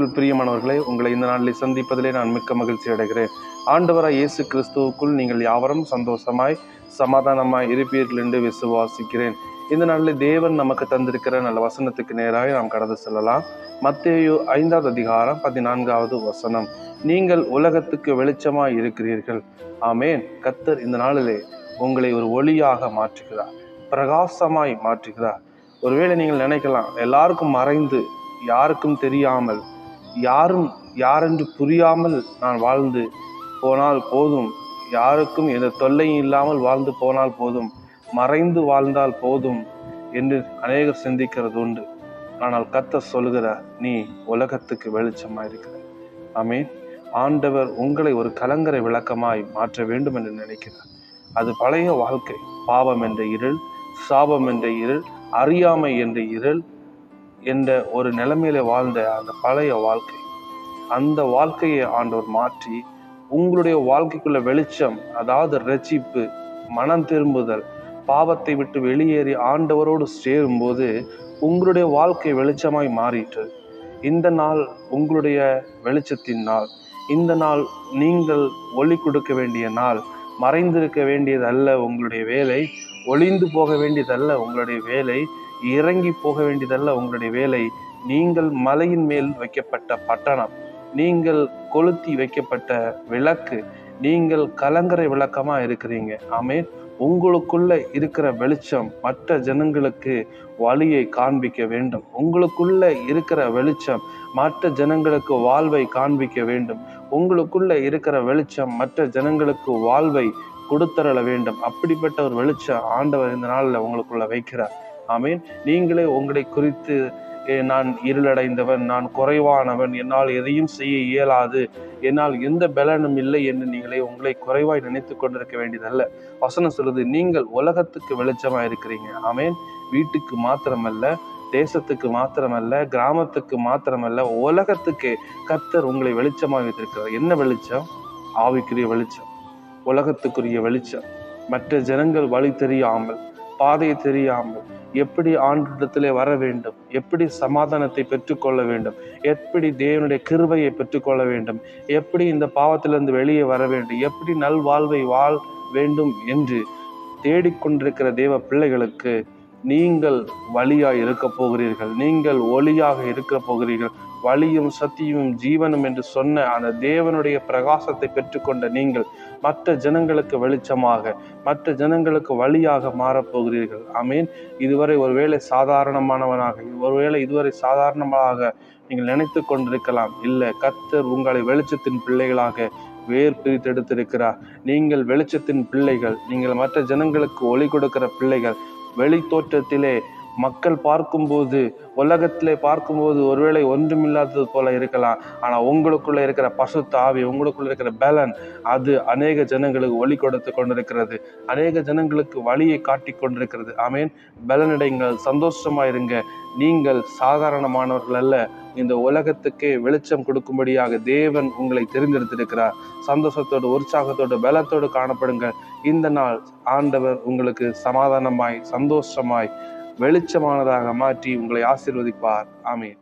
கிறிஸ்துவுக்குள் பிரியமானவர்களே, உங்களை இந்த நாளில் சந்திப்பதிலே நான் மிக்க மகிழ்ச்சி அடைகிறேன். ஆண்டவராய் இயேசு கிறிஸ்துவுக்குள் நீங்கள் யாவரும் சந்தோஷமாய் சமாதானமாய் இருப்பீர்கள் என்று விசுவாசிக்கிறேன். இந்த நாளில் தேவன் நமக்கு தந்திருக்கிற நல்ல வசனத்துக்கு நேராக நாம் கடந்து செல்லலாம். மத்தேயு 5வது அதிகாரம் 14வது வசனம். நீங்கள் உலகத்துக்கு வெளிச்சமாய் இருக்கிறீர்கள். ஆமேன். கர்த்தர் இந்த நாளிலே உங்களை ஒரு ஒளியாக மாற்றுகிறார், பிரகாசமாய் மாற்றுகிறார். ஒருவேளை நீங்கள் நினைக்கலாம், எல்லாருக்கும் மறைந்து, யாருக்கும் தெரியாமல், யாரும் யாரென்று புரியாமல் நான் வாழ்ந்து போனால் போதும், யாருக்கும் எந்த தொல்லையும் இல்லாமல் வாழ்ந்து போனால் போதும், மறைந்து வாழ்ந்தால் போதும் என்று அநேகர் சிந்திக்கிறது உண்டு. ஆனால் கர்த்தர் சொல்கிறார், நீ உலகத்துக்கு வெளிச்சமாய் இருக்கிற. ஆமேன். ஆண்டவர் உங்களை ஒரு கலங்கரை விளக்கமாய் மாற்ற வேண்டும் என்று நினைக்கிறார். அது பழைய வாழ்க்கை, பாவம் என்ற இருள், சாபம் என்ற இருள், அறியாமை என்ற இருள் என்ற ஒரு நிலைமையில வாழ்ந்த அந்த பழைய வாழ்க்கை, அந்த வாழ்க்கையை ஆண்டவர் மாற்றி உங்களுடைய வாழ்க்கைக்குள்ள வெளிச்சம், அதாவது ரட்சிப்பு, மனம் திரும்புதல், பாவத்தை விட்டு வெளியேறி ஆண்டவரோடு சேரும்போது உங்களுடைய வாழ்க்கை வெளிச்சமாய் மாறிற்று. இந்த நாள் உங்களுடைய வெளிச்சத்தின் நாள். இந்த நாள் நீங்கள் ஒளி கொடுக்க வேண்டிய நாள். மறைந்திருக்க வேண்டியது அல்ல உங்களுடைய வேலை, ஒளிந்து போக வேண்டியதல்ல உங்களுடைய வேலை, இறங்கி போக வேண்டியதல்ல உங்களுடைய வேலை. நீங்கள் மலையின் மேல் வைக்கப்பட்ட பட்டணம், நீங்கள் கொளுத்தி வைக்கப்பட்ட விளக்கு, நீங்கள் கலங்கரை விளக்கமா இருக்கிறீங்க. ஆமேன். உங்களுக்குள்ள இருக்கிற வெளிச்சம் மற்ற ஜனங்களுக்கு வழியை காண்பிக்க வேண்டும். உங்களுக்குள்ள இருக்கிற வெளிச்சம் மற்ற ஜனங்களுக்கு வாழ்வை காண்பிக்க வேண்டும். உங்களுக்குள்ள இருக்கிற வெளிச்சம் மற்ற ஜனங்களுக்கு வாழ்வை கொடுத்தரள வேண்டும். அப்படிப்பட்ட ஒரு வெளிச்சம் ஆண்டவர் இந்த நாளில் உங்களுக்குள்ள வைக்கிறார். ஆமீன். நீங்களே உங்களை குறித்து, நான் இருளடைந்தவன், நான் குறைவானவன், என்னால் எதையும் செய்ய இயலாது, என்னால் எந்த பலனும் இல்லை என்று நீங்களே உங்களை குறைவாய் நினைத்து கொண்டிருக்க வேண்டியதல்ல. வசனம் சொல்லுது, நீங்கள் உலகத்துக்கு வெளிச்சமா இருக்கிறீங்க. ஆமேன். வீட்டுக்கு மாத்திரமல்ல, தேசத்துக்கு மாத்திரமல்ல, கிராமத்துக்கு மாத்திரமல்ல, உலகத்துக்கு கர்த்தர் உங்களை வெளிச்சமாக வைத்திருக்கிறார். என்ன வெளிச்சம்? ஆவிக்குரிய வெளிச்சம், உலகத்துக்குரிய வெளிச்சம். மற்ற ஜனங்கள் வழி தெரியாமல், பாதை தெரியாமல், எப்படி ஆண்டவரிடத்திலே வர வேண்டும், எப்படி சமாதானத்தை பெற்றுக்கொள்ள வேண்டும், எப்படி தேவனுடைய கிருபையை பெற்றுக்கொள்ள வேண்டும், எப்படி இந்த பாவத்திலிருந்து வெளியே வர வேண்டும், எப்படி நல்வாழ்வை வாழ வேண்டும் என்று தேடிக்கொண்டிருக்கிற தேவ பிள்ளைகளுக்கு நீங்கள் வழியாய் இருக்க போகிறீர்கள். நீங்கள் ஒளியாக இருக்க போகிறீர்கள். வழியும் சத்தியமும் ஜீவனும் என்று சொன்ன அந்த தேவனுடைய பிரகாசத்தை பெற்றுக்கொண்ட நீங்கள் மற்ற ஜனங்களுக்கு வெளிச்சமாக, மற்ற ஜனங்களுக்கு வழியாக மாறப்போகிறீர்கள். ஆமீன். இதுவரை ஒருவேளை சாதாரணமானவனாக, ஒருவேளை இதுவரை சாதாரணமாக நீங்கள் நினைத்து கொண்டிருக்கலாம். இல்லை, கர்த்தர் உங்களை வெளிச்சத்தின் பிள்ளைகளாக வேர் பிரித்தெடுத்திருக்கிறார். நீங்கள் வெளிச்சத்தின் பிள்ளைகள். நீங்கள் மற்ற ஜனங்களுக்கு ஒளி கொடுக்கிற பிள்ளைகள். வெளி தோற்றத்திலே மக்கள் பார்க்கும்போது, உலகத்திலே பார்க்கும்போது ஒருவேளை ஒன்றுமில்லாதது போல இருக்கலாம். ஆனால் உங்களுக்குள்ள இருக்கிற பசுத்த ஆவி, உங்களுக்குள்ள இருக்கிற பலன், அது அநேக ஜனங்களுக்கு ஒளி கொடுத்து கொண்டிருக்கிறது, அநேக ஜனங்களுக்கு வழியை காட்டி கொண்டிருக்கிறது. ஆமேன். பலனடைங்கள், சந்தோஷமாயிருங்க. நீங்கள் சாதாரணமானவர்கள் அல்ல. இந்த உலகத்துக்கே வெளிச்சம் கொடுக்கும்படியாக தேவன் உங்களை தெரிந்தெடுத்திருக்கிறார். சந்தோஷத்தோடு, உற்சாகத்தோடு, பலத்தோடு காணப்படுங்கள். இந்த நாள் ஆண்டவர் உங்களுக்கு சமாதானமாய், சந்தோஷமாய், வெளிச்சமானதாக மாற்றி உங்களை ஆசீர்வதிப்பார். ஆமீன்.